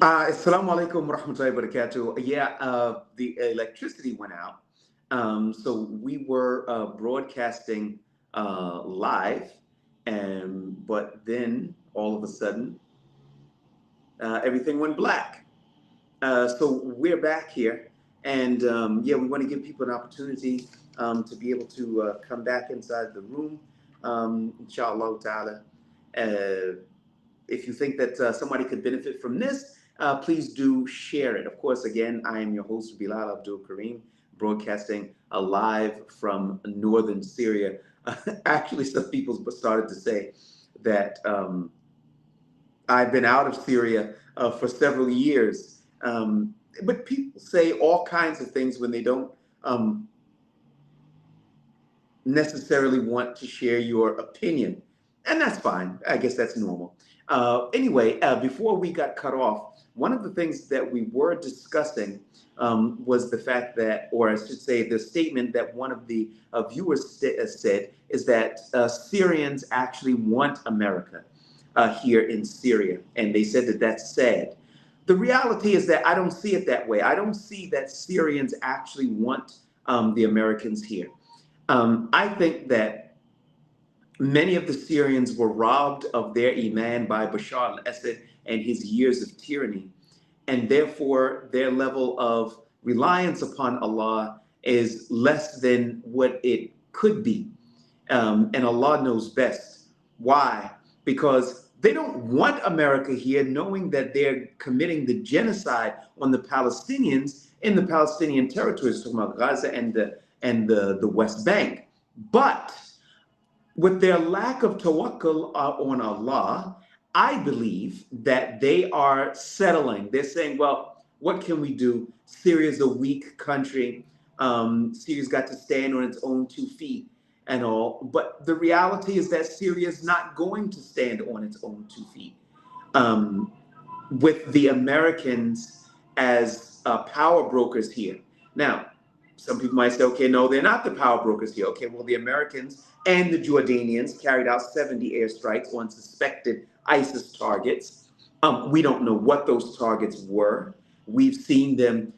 Assalamu alaikum warahmatullahi wabarakatuh. Yeah, the electricity went out. So we were broadcasting live, and but then all of a sudden everything went black. So we're back here, and yeah, we want to give people an opportunity to be able to come back inside the room, inshallah ta'ala. Uh, if you think that somebody could benefit from this, please do share it. Of course, again, I am your host, Bilal Abdul Kareem, broadcasting live from northern Syria. Actually, some people started to say that I've been out of Syria for several years. But people say all kinds of things when they don't um, necessarily want to share your opinion. And that's fine. I guess that's normal. Anyway, before we got cut off, one of the things that we were discussing was the fact that, or I should say, the statement that one of the viewers said is that Syrians actually want America here in Syria. And they said that that's sad. The reality is that I don't see it that way. I don't see that Syrians actually want the Americans here. I think that many of the Syrians were robbed of their iman by Bashar al-Assad and his years of tyranny, and therefore their level of reliance upon Allah is less than what it could be. And Allah knows best. Why? Because they don't want America here, knowing that they're committing the genocide on the Palestinians in the Palestinian territories, talking about Gaza and the West Bank. But with their lack of tawakkul on Allah, I believe that they are settling. They're saying, well, what can we do? Syria's a weak country. Syria's got to stand on its own 2 feet and all. But the reality is that Syria is not going to stand on its own 2 feet. Um, with the Americans as power brokers here. Now, some people might say, okay, no, they're not the power brokers here. Okay, well, the Americans and the Jordanians carried out 70 airstrikes on suspected ISIS targets. We don't know what those targets were. We've seen them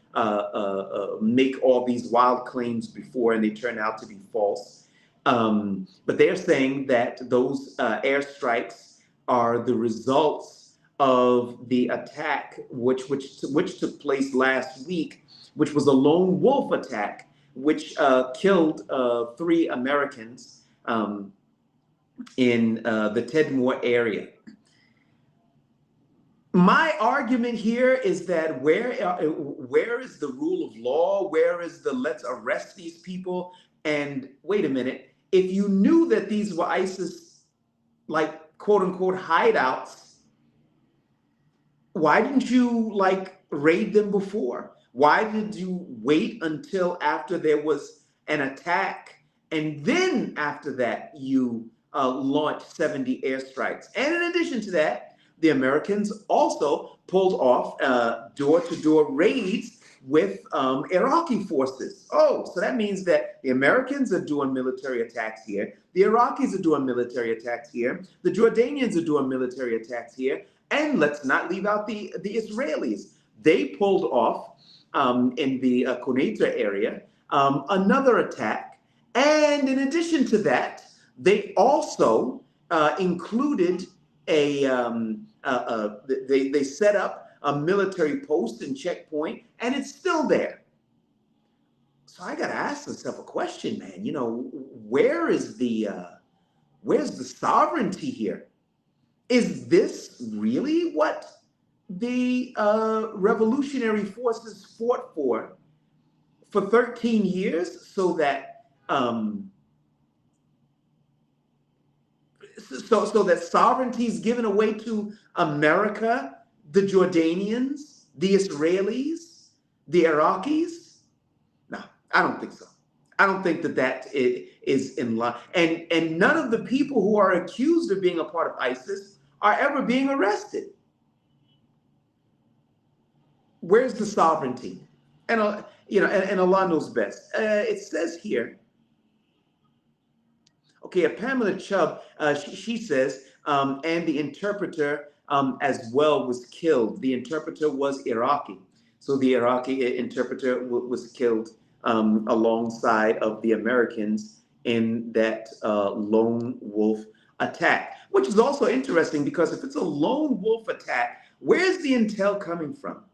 make all these wild claims before, and they turn out to be false. But they're saying that those airstrikes are the results of the attack, which took place last week, which was a lone wolf attack, which killed 3 Americans in the Tedmore area. My argument here is that where is the rule of law? Where is the let's arrest these people? And wait a minute, if you knew that these were ISIS, like quote unquote hideouts, why didn't you like raid them before? Why did you wait until after there was an attack, and then after that you launched 70 airstrikes? And in addition to that, the Americans also pulled off door-to-door raids with Iraqi forces. Oh, so that means that the Americans are doing military attacks here, the Iraqis are doing military attacks here, the Jordanians are doing military attacks here, and let's not leave out the Israelis. They pulled off in the Quneitra area another attack. And in addition to that, they also included they set up a military post and checkpoint, and it's still there. So I got to ask myself a question, man. You know, where's the sovereignty here? Is this really what the revolutionary forces fought for 13 years, so that so that sovereignty is given away to America, the Jordanians, the Israelis, the Iraqis? No, I don't think so. I don't think that is in line. And none of the people who are accused of being a part of ISIS are ever being arrested. Where's the sovereignty? And and Allah knows best. It says here. Okay, Pamela Chubb, she says, and the interpreter as well was killed. The interpreter was Iraqi. So the Iraqi interpreter was killed alongside of the Americans in that lone wolf attack, which is also interesting because if it's a lone wolf attack, where's the intel coming from?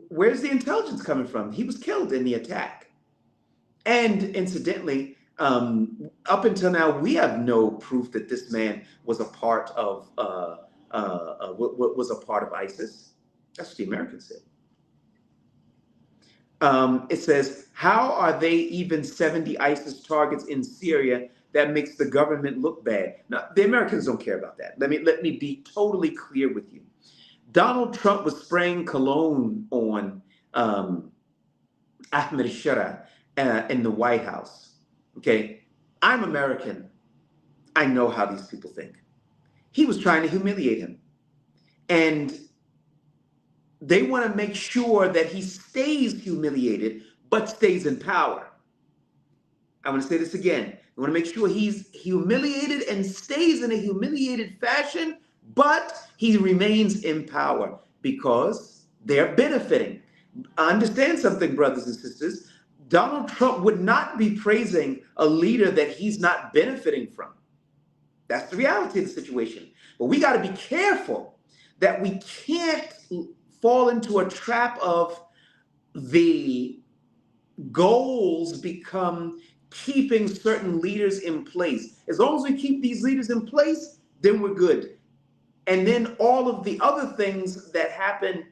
Where's the intelligence coming from? He was killed in the attack. And incidentally, up until now, we have no proof that this man was a part of was a part of ISIS. That's what the Americans said. It says, how are they even 70 ISIS targets in Syria? That makes the government look bad. Now, the Americans don't care about that. Let me be totally clear with you. Donald Trump was spraying cologne on Ahmed Shara in the White House. Okay, I'm American. I know how these people think. He was trying to humiliate him. And they want to make sure that he stays humiliated, but stays in power. I want to say this again. They want to make sure he's humiliated and stays in a humiliated fashion, but he remains in power because they're benefiting. Understand something, brothers and sisters. Donald Trump would not be praising a leader that he's not benefiting from. That's the reality of the situation. But we got to be careful that we can't fall into a trap of the goals become keeping certain leaders in place. As long as we keep these leaders in place, then we're good. And then all of the other things that happen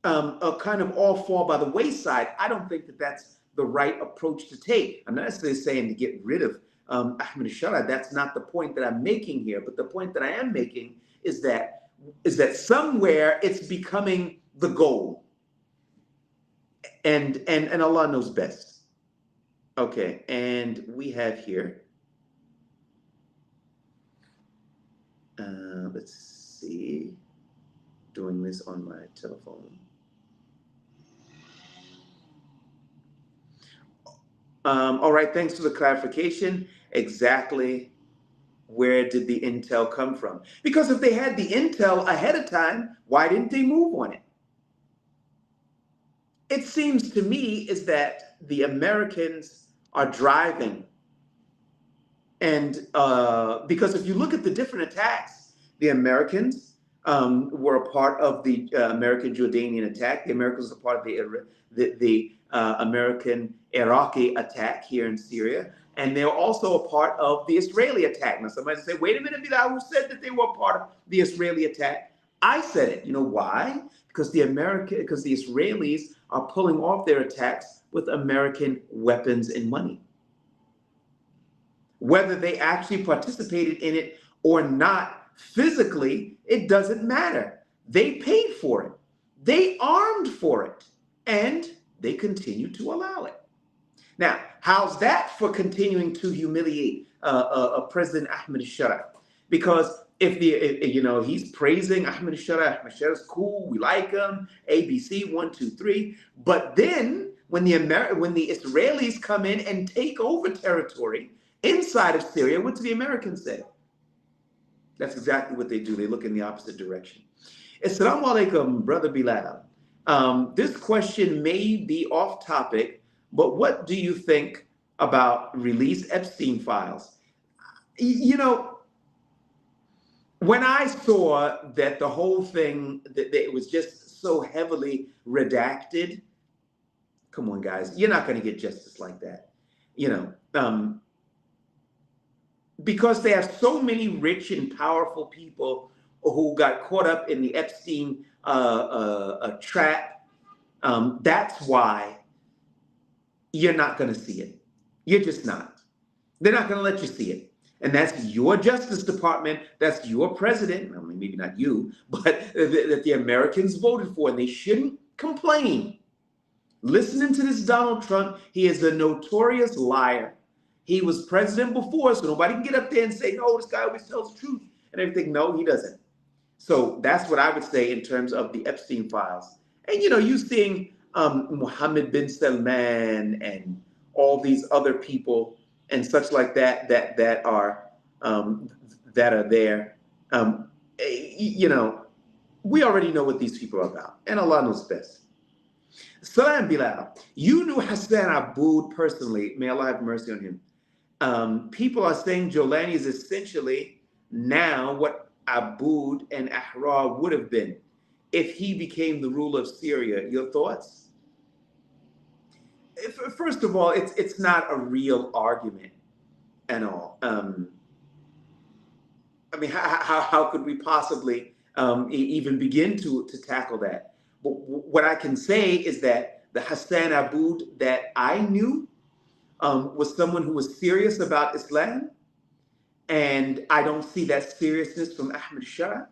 kind of all fall by the wayside. I don't think that that's the right approach to take. I'm not necessarily saying to get rid of Ahmed Shara. That's not the point that I'm making here. But the point that I am making is that somewhere it's becoming the goal. And Allah knows best. Okay, and we have here, let's see, doing this on my telephone. All right, thanks for the clarification. Exactly where did the intel come from? Because if they had the intel ahead of time, why didn't they move on it? It seems to me is that the Americans are driving. And because if you look at the different attacks, the Americans were a part of the American Jordanian attack. The Americans were part of the American Iraqi attack here in Syria. And they're also a part of the Israeli attack. Now, somebody say, wait a minute, Bilal, who said that they were a part of the Israeli attack? I said it. You know why? Because the Israelis are pulling off their attacks with American weapons and money. Whether they actually participated in it or not physically, it doesn't matter. They paid for it. They armed for it. And they continue to allow it. Now, how's that for continuing to humiliate President Ahmed Shara? Because if he's praising Ahmed Shara is cool, we like him, ABC 1, 2, 3. But then when the Israelis come in and take over territory inside of Syria, what do the Americans say? That's exactly what they do. They look in the opposite direction. Assalamu alaikum, Brother Bilal. This question may be off topic, but what do you think about released Epstein files? You know, when I saw that the whole thing, that it was just so heavily redacted, come on, guys, you're not going to get justice like that. Because they have so many rich and powerful people who got caught up in the Epstein trap. That's why you're not going to see it. You're just not. They're not going to let you see it. And that's your Justice Department. That's your president. I mean, maybe not you, but that the Americans voted for. And they shouldn't complain. Listening to this Donald Trump, he is a notorious liar. He was president before, so nobody can get up there and say, no, this guy always tells the truth and everything. No, he doesn't. So that's what I would say in terms of the Epstein files. And, you seeing Mohammed bin Salman and all these other people and such like that are there. Um, you know, we already know what these people are about, and Allah knows best. Salam Bilal, you knew Hassan Aboud personally. May Allah have mercy on him. People are saying Jolani is essentially now what Aboud and Ahrar would have been if he became the ruler of Syria. Your thoughts? First of all, it's not a real argument at all. I mean, how could we possibly even begin to tackle that? But what I can say is that the Hassan Aboud that I knew was someone who was serious about Islam, and I don't see that seriousness from Ahmed Shah.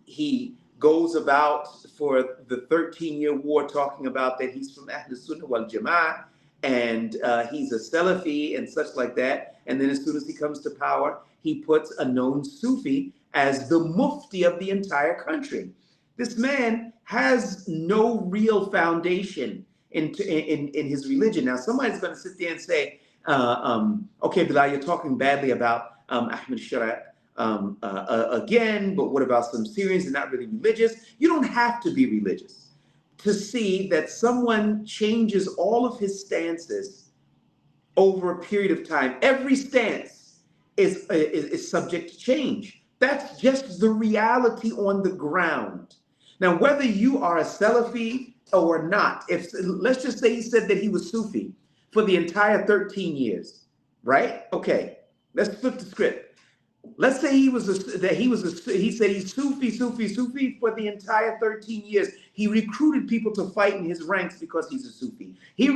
He goes about for the 13-year war talking about that he's from Ahl Sunnah wal Jama'ah and he's a Salafi and such like that. And then as soon as he comes to power, he puts a known Sufi as the mufti of the entire country. This man has no real foundation in his religion. Now, somebody's going to sit there and say, okay, Bilal, you're talking badly about Ahmed Shah again, but what about some Syrians? They're not really religious. You don't have to be religious to see that someone changes all of his stances over a period of time. Every stance is subject to change. That's just the reality on the ground. Now, whether you are a Salafi or not, if let's just say he said that he was Sufi for the entire 13 years, right? Okay, let's flip the script. Let's say he said he's Sufi for the entire 13 years. He recruited people to fight in his ranks because he's a Sufi. He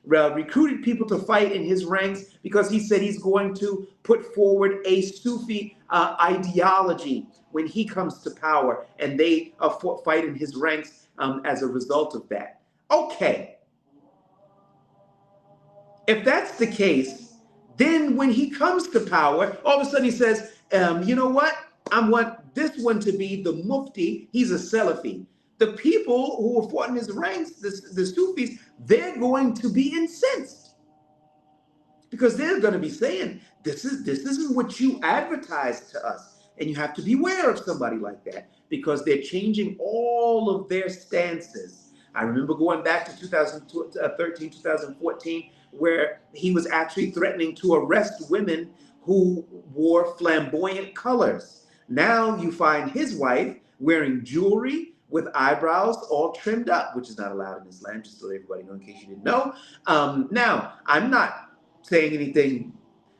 recruited people to fight in his ranks because he said he's going to put forward a Sufi ideology when he comes to power, and they fight in his ranks as a result of that. Okay, if that's the case, then when he comes to power, all of a sudden he says, you know what? I want this one to be the mufti. He's a Salafi. The people who were fought in his ranks, the Sufis, they're going to be incensed because they're going to be saying, this isn't what you advertised to us. And you have to beware of somebody like that because they're changing all of their stances. I remember going back to 2013, 2014, where he was actually threatening to arrest women who wore flamboyant colors. Now you find his wife wearing jewelry with eyebrows all trimmed up, which is not allowed in Islam, just so everybody knows in case you didn't know. Now, I'm not saying anything,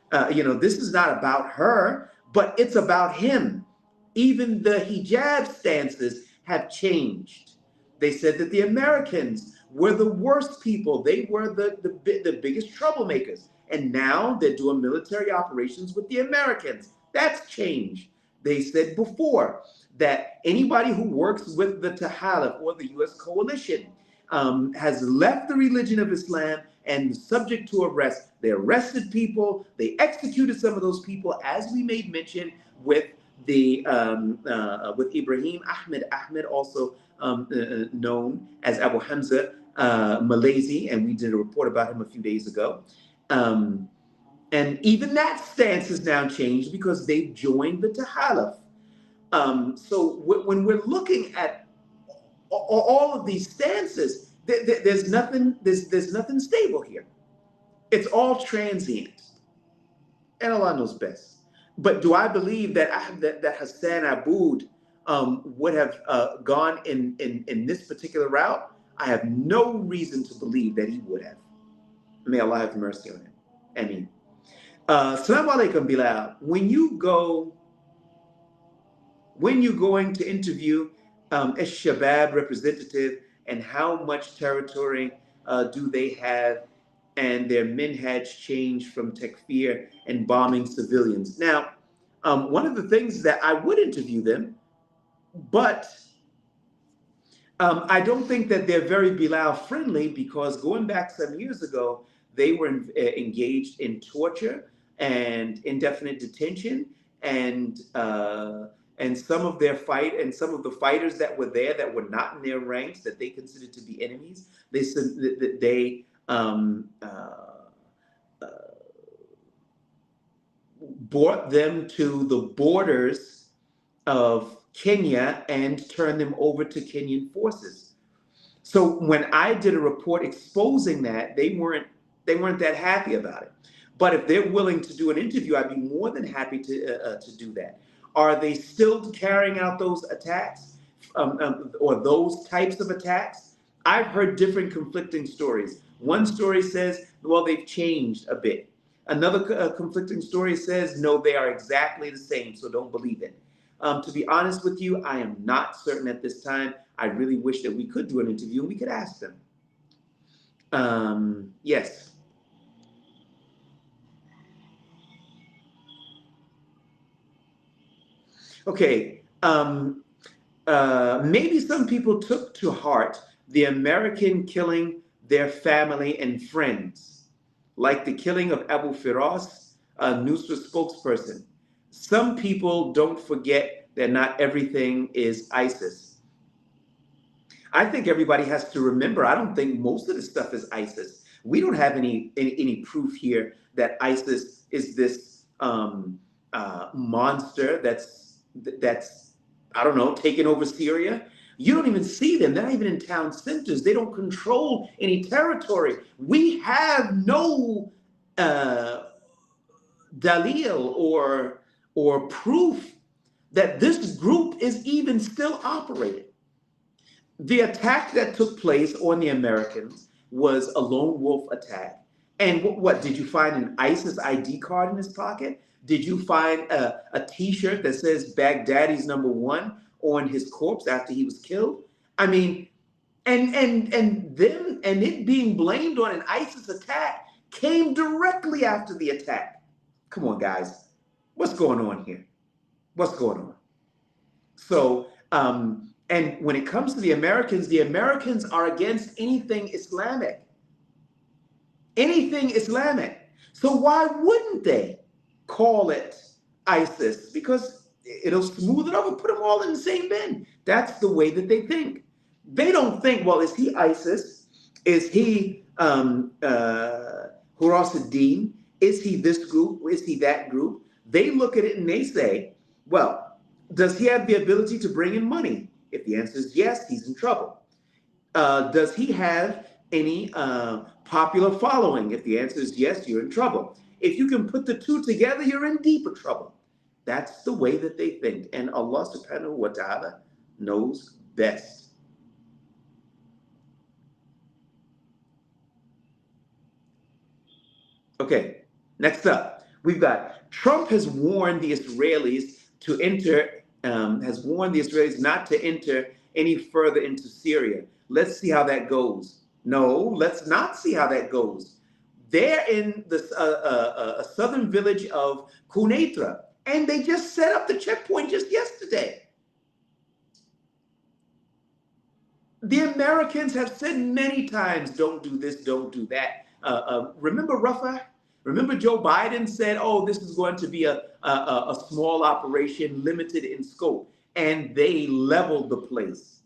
this is not about her, but it's about him. Even the hijab stances have changed. They said that the Americans were the worst people. They were the biggest troublemakers. And now they're doing military operations with the Americans. That's changed. They said before that anybody who works with the Tahalif or the U.S. coalition has left the religion of Islam and subject to arrest. They arrested people. They executed some of those people, as we made mention with with Ibrahim Ahmed, also known as Abu Hamza Malaysi, and we did a report about him a few days ago. And even that stance has now changed because they've joined the Tahalif. So when we're looking at all of these stances, there's nothing stable here. It's all transient, and Allah knows best. But do I believe that Hassan Aboud would have gone in this particular route? I have no reason to believe that he would have. May Allah have mercy on him. Ameen. Assalamu alaikum, Bilal. When you're going to interview a Shabab representative, and how much territory do they have, and their minhaj change from takfir and bombing civilians. Now, one of the things that I would interview them, but I don't think that they're very Bilal friendly, because going back some years ago, they were engaged in torture and indefinite detention, and some of their some of the fighters that were there that were not in their ranks, that they considered to be enemies, they said that they brought them to the borders of Kenya and turned them over to Kenyan forces. So when I did a report exposing that, they weren't that happy about it. But if they're willing to do an interview, I'd be more than happy to do that. Are they still carrying out those attacks, or those types of attacks? I've heard different conflicting stories. One story says, well, they've changed a bit. Another conflicting story says, no, they are exactly the same, so don't believe it. To be honest with you, I am not certain at this time. I really wish that we could do an interview and we could ask them. Yes. Okay. Maybe some people took to heart the American killing their family and friends, like the killing of Abu Firas, a Nusra spokesperson. Some people don't forget that not everything is ISIS. I think everybody has to remember. I don't think most of the stuff is ISIS. We don't have any proof here that ISIS is this monster that's I don't know, taking over Syria. You don't even see them. They're not even in town centers. They don't control any territory. We have no uh, dalil or proof that this group is even still operating. The attack that took place on the Americans was a lone wolf attack. And what did you find an ISIS ID card in his pocket? Did you find a T-shirt that says Baghdadi's number one on his corpse after he was killed? I mean, and it being blamed on an ISIS attack came directly after the attack. Come on, guys, what's going on here? What's going on? So, and when it comes to the Americans are against anything Islamic, anything Islamic. So why wouldn't they call it ISIS? Because it'll smooth it over, put them all in the same bin. That's the way that they think. They don't think, well, is he ISIS? Is he Hurasaddin? Is he this group? Is he that group? They look at it and they say, well, does he have the ability to bring in money? If the answer is yes, he's in trouble. Does he have any popular following? If the answer is yes, you're in trouble. If you can put the two together, you're in deeper trouble. That's the way that they think. And Allah subhanahu wa ta'ala knows best. Okay, next up, we've got Trump has warned the Israelis to enter, has warned the Israelis not to enter any further into Syria. Let's see how that goes. No, let's not see how that goes. They're in the southern village of Quneitra, and they just set up the checkpoint just yesterday. The Americans have said many times, don't do this, don't do that. Remember Rafah? Remember Joe Biden said, oh, this is going to be a small operation, limited in scope. And they leveled the place.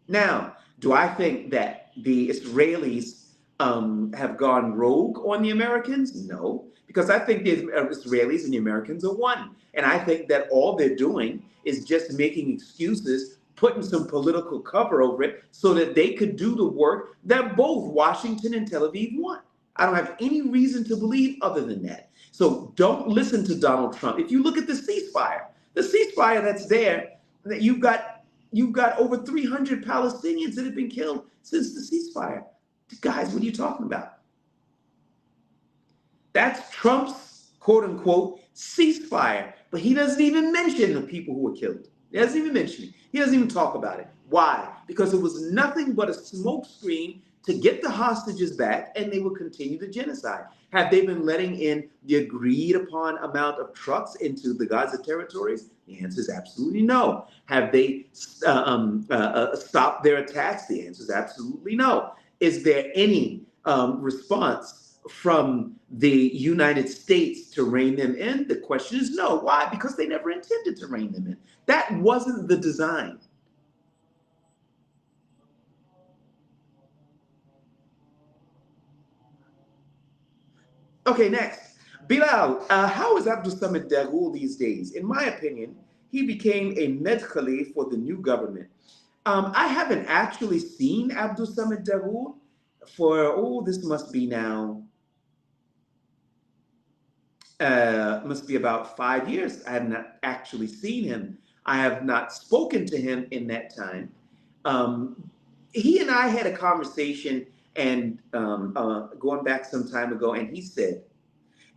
Now, do I think that the Israelis have gone rogue on the Americans? No, because I think the Israelis and the Americans are one. And I think that all they're doing is just making excuses, putting some political cover over it so that they could do the work that both Washington and Tel Aviv want. I don't have any reason to believe other than that. So don't listen to Donald Trump. If you look at the ceasefire that's there, that you've got over 300 Palestinians that have been killed since the ceasefire. Guys, what are you talking about? That's Trump's quote unquote ceasefire, but he doesn't even mention the people who were killed. He doesn't even mention it. He doesn't even talk about it. Why? Because it was nothing but a smokescreen to get the hostages back, and they will continue the genocide. Have they been letting in the agreed upon amount of trucks into the Gaza territories? The answer is absolutely no. Have they stopped their attacks? The answer is absolutely no. Is there any response from the United States to rein them in? The question is no. Why? Because they never intended to rein them in. That wasn't the design. Okay, next. Bilal, how is Abdul Samad Dagoul these days? In my opinion, he became a medkhali for the new government. I haven't actually seen Abdul Samad Dagoul for, oh, this must be now, must be about 5 years. I have not actually seen him. I have not spoken to him in that time. Um, he and I had a conversation and going back some time ago, and he said,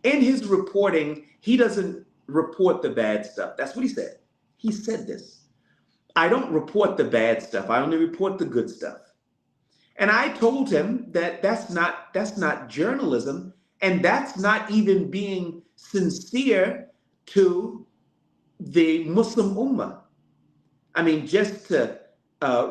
in his reporting, he doesn't report the bad stuff. That's what he said. He said this. I don't report the bad stuff. I only report the good stuff. And I told him that that's not journalism, and that's not even being sincere to the Muslim Ummah. I mean, just to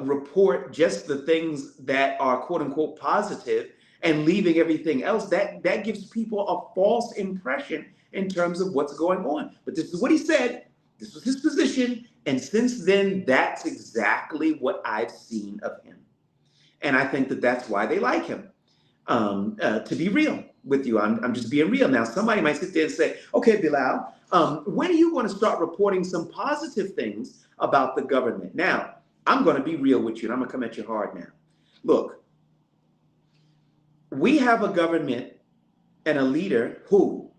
report just the things that are quote unquote positive and leaving everything else, that gives people a false impression in terms of what's going on. But this is what he said. This was his position. And since then, that's exactly what I've seen of him. And I think that that's why they like him. To be real with you, I'm just being real. Now, somebody might sit there and say, okay, Bilal, when are you going to start reporting some positive things about the government? Now, I'm going to be real with you, and I'm going to come at you hard now. Look, we have a government and a leader who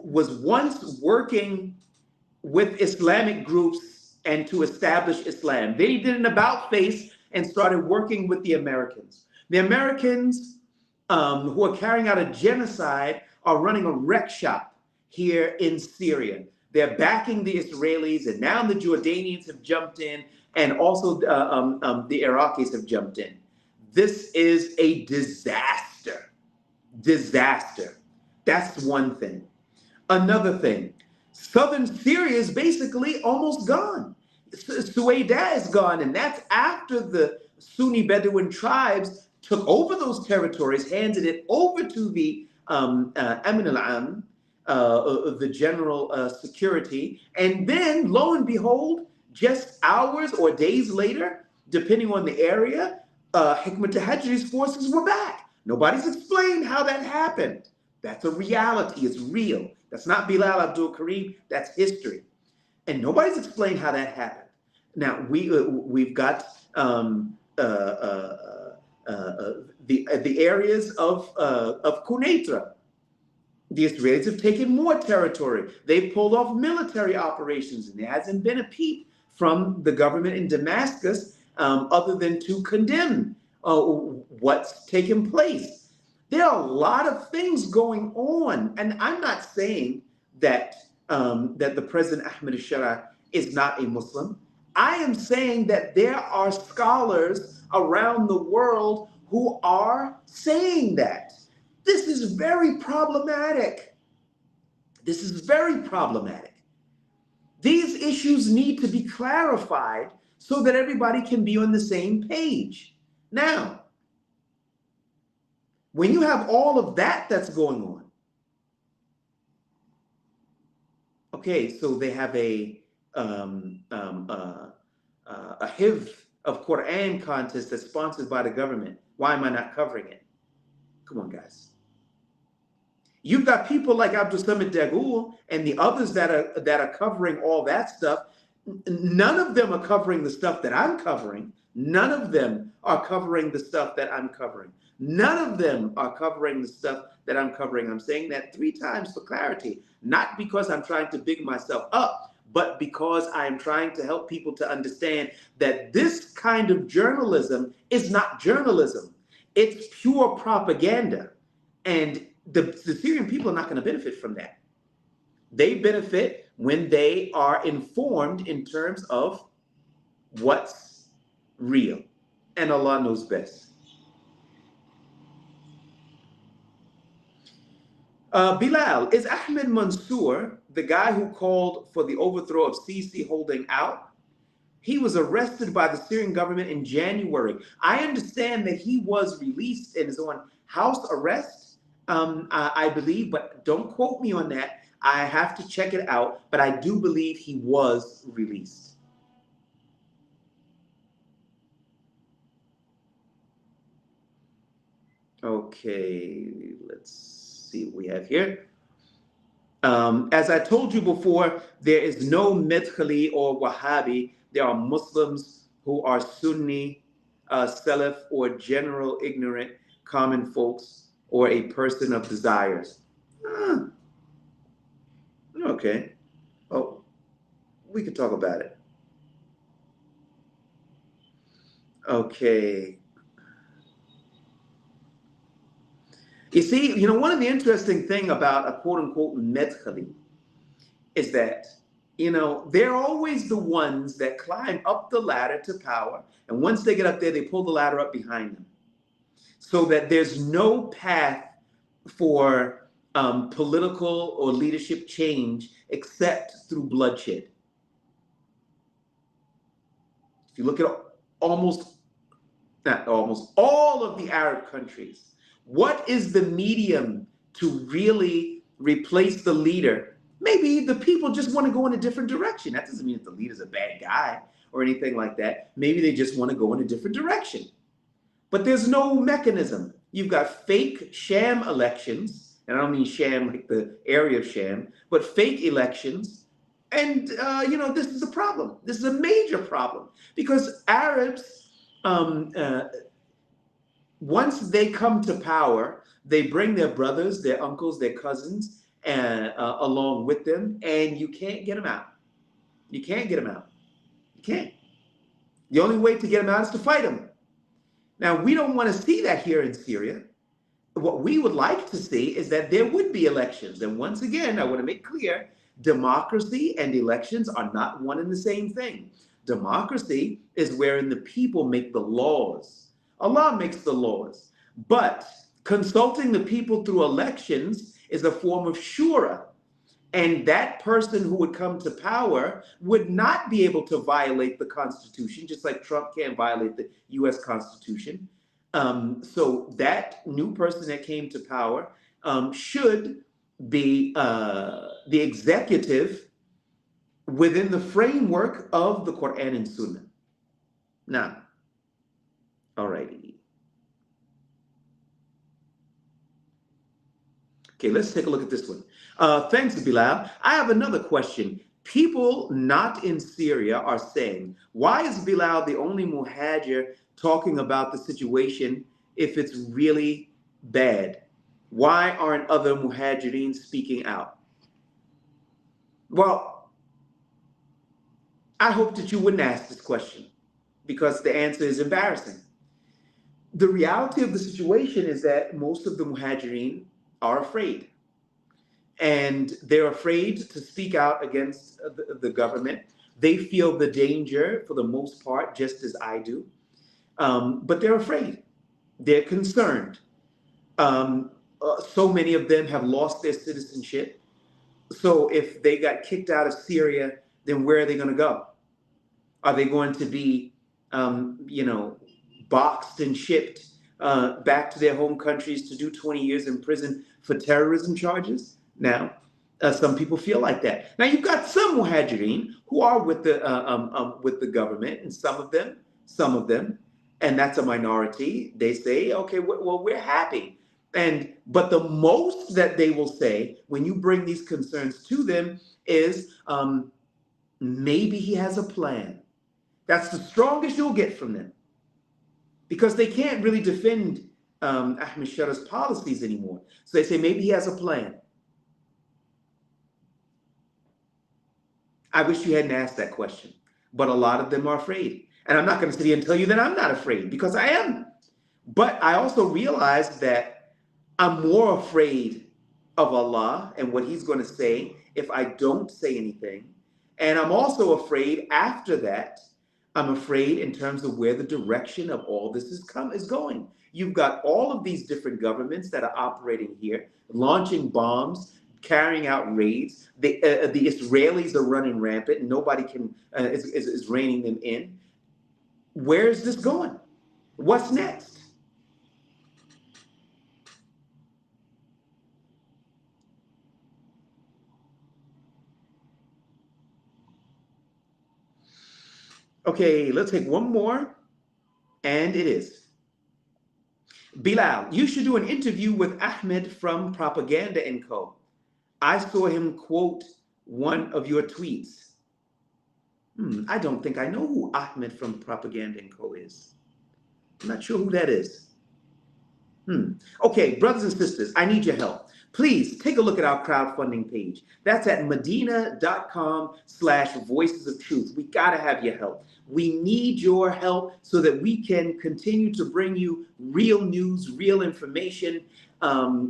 was once working with Islamic groups and to establish Islam. Then he did an about face and started working with the Americans. The Americans who are carrying out a genocide are running a wreck shop here in Syria. They're backing the Israelis, and now the Jordanians have jumped in, and also the Iraqis have jumped in. This is a disaster. Disaster. That's one thing. Another thing, southern Syria is basically almost gone. Suwayda is gone, and that's after the Sunni Bedouin tribes took over those territories, handed it over to the Amin al-Am, the general security, and then, lo and behold, just hours or days later, depending on the area, Hikmat Tahajri's forces were back. Nobody's explained how that happened. That's a reality. It's real. That's not Bilal Abdul Kareem. That's history. And nobody's explained how that happened. Now, we've got the areas of Quneitra. The Israelis have taken more territory. They've pulled off military operations, and there hasn't been a peep from the government in Damascus other than to condemn what's taken place. There are a lot of things going on, and I'm not saying that that the President Ahmed al-Shara is not a Muslim. I am saying that there are scholars around the world who are saying that. This is very problematic. This is very problematic. These issues need to be clarified so that everybody can be on the same page. Now, when you have all of that that's going on, okay, so they have a Hiv of Quran contest that's sponsored by the government. Why am I not covering it? Come on, guys. You've got people like Abdul Samad Dagoul and the others that are covering all that stuff. None of them are covering the stuff that I'm covering. None of them are covering the stuff that I'm covering. None of them are covering the stuff that I'm covering. I'm saying that 3 times for clarity, not because I'm trying to big myself up, but because I am trying to help people to understand that this kind of journalism is not journalism. It's pure propaganda. And the Syrian people are not going to benefit from that. They benefit when they are informed in terms of what's real. And Allah knows best. Bilal, is Ahmed Mansour the guy who called for the overthrow of Sisi holding out? He was arrested by the Syrian government in January. I understand that he was released and is on house arrest, I believe, but don't quote me on that. I have to check it out, but I do believe he was released. Okay, let's see what we have here. As I told you before, there is no Medkhali or Wahhabi. There are Muslims who are Sunni, Salaf, or general ignorant common folks, or a person of desires. Ah, okay. Oh, we could talk about it. Okay. You see, one of the interesting thing about a quote unquote Medkhali is that they're always the ones that climb up the ladder to power, and once they get up there they pull the ladder up behind them so that there's no path for political or leadership change except through bloodshed. If you look at almost not almost all of the Arab countries, what is the medium to really replace the leader? Maybe the people just want to go in a different direction. That doesn't mean that the leader's a bad guy or anything like that. Maybe they just want to go in a different direction. But there's no mechanism. You've got fake sham elections, and I don't mean sham like the area of sham, but fake elections. And, this is a problem. This is a major problem because Arabs, um, uh, once they come to power, they bring their brothers, their uncles, their cousins along with them, and you can't get them out. You can't get them out. You can't. The only way to get them out is to fight them. Now, we don't want to see that here in Syria. What we would like to see is that there would be elections. And once again, I want to make clear democracy and elections are not one and the same thing. Democracy is wherein the people make the laws. Allah makes the laws. But consulting the people through elections is a form of shura. And that person who would come to power would not be able to violate the Constitution, just like Trump can't violate the US Constitution. So that new person that came to power should be the executive within the framework of the Quran and Sunnah. Now, alrighty. Okay, let's take a look at this one. Thanks, Bilal. I have another question. People not in Syria are saying, why is Bilal the only muhajir talking about the situation if it's really bad? Why aren't other muhajirin speaking out? Well, I hope that you wouldn't ask this question because the answer is embarrassing. The reality of the situation is that most of the muhajirin are afraid. And they're afraid to speak out against the government. They feel the danger for the most part, just as I do. But they're afraid. They're concerned. So many of them have lost their citizenship. So if they got kicked out of Syria, then where are they going to go? Are they going to be, boxed and shipped back to their home countries to do 20 years in prison for terrorism charges? Now, some people feel like that. Now, you've got some muhajirin who are with the government, and some of them, and that's a minority. They say, okay, well, we're happy. But the most that they will say when you bring these concerns to them is maybe he has a plan. That's the strongest you'll get from them because they can't really defend Ahmed Shara's policies anymore. So they say maybe he has a plan. I wish you hadn't asked that question, but a lot of them are afraid. And I'm not going to sit here and tell you that I'm not afraid because I am. But I also realize that I'm more afraid of Allah and what He's going to say if I don't say anything. And I'm also afraid after that. I'm afraid in terms of where the direction of all this is going. You've got all of these different governments that are operating here, launching bombs, carrying out raids. The Israelis are running rampant, and nobody is reining them in. Where is this going? What's next? Okay, let's take one more, and it is. Bilal, you should do an interview with Ahmed from Propaganda & Co. I saw him quote one of your tweets. I don't think I know who Ahmed from Propaganda & Co. is. I'm not sure who that is. Okay, brothers and sisters, I need your help. Please take a look at our crowdfunding page. That's at medina.com/voices of truth. We got to have your help. We need your help so that we can continue to bring you real news, real information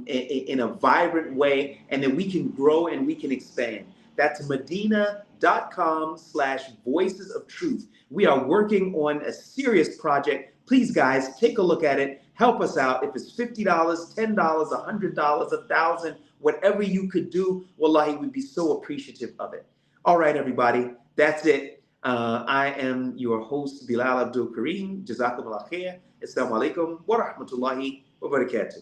in a vibrant way, and that we can grow and we can expand. That's medina.com/voices of truth. We are working on a serious project. Please, guys, take a look at it. Help us out. If it's $50, $10, $100, $1,000, whatever you could do, wallahi, we'd be so appreciative of it. All right, everybody, that's it. I am your host, Bilal Abdul Kareem. Jazakumullah khair. Assalamu alaikum wa rahmatullahi wa barakatuh.